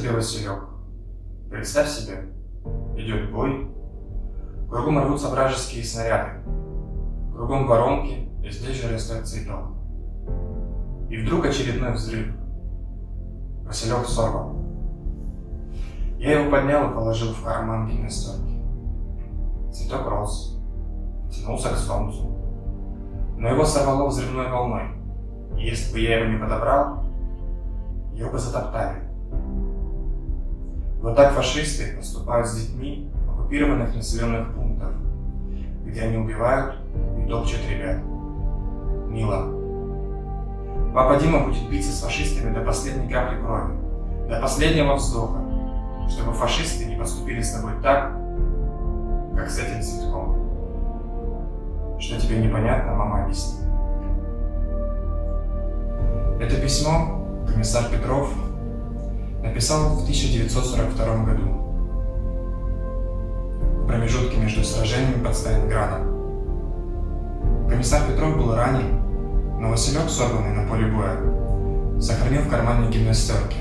тебе, Василек. Представь себе, идет бой, кругом рвутся вражеские снаряды, кругом воронки, и здесь же растет цветок. И вдруг очередной взрыв. Василек сорван. Я его поднял и положил в карман гимнастерки. Цветок рос, тянулся к солнцу, но его сорвало взрывной волной, и если бы я его не подобрал, его бы затоптали. Вот так фашисты поступают с детьми оккупированных населенных пунктов, где они убивают и топчут ребят. Мила. Папа Дима будет биться с фашистами до последней капли крови, до последнего вздоха, чтобы фашисты не поступили с тобой так, как с этим цветком. Что тебе непонятно, мама объяснит. Это письмо комиссар Петров написал в 1942 году, в промежутке между сражениями под Сталинградом. Комиссар Петров был ранен, но Василек, сорванный на поле боя, сохранил в кармане гимнастерки,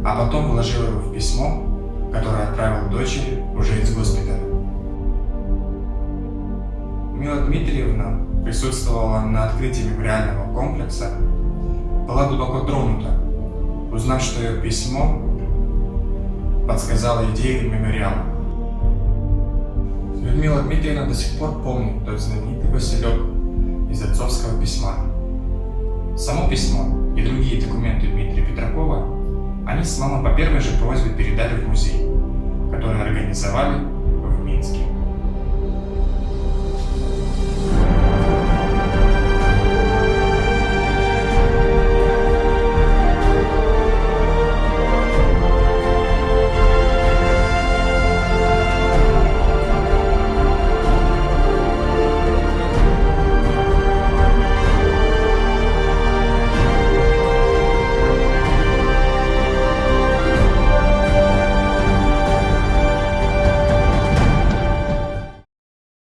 а потом вложил его в письмо, которое отправил дочери уже из госпиталя. Мила Дмитриевна присутствовала на открытии мемориального комплекса, была глубоко тронута, узнав, что ее письмо подсказало идею мемориала. Людмила Дмитриевна до сих пор помнит тот знаменитый Василек из отцовского письма. Само письмо и другие документы Дмитрия Петракова они с мамой по первой же просьбе передали в музей, который организовали в Минске.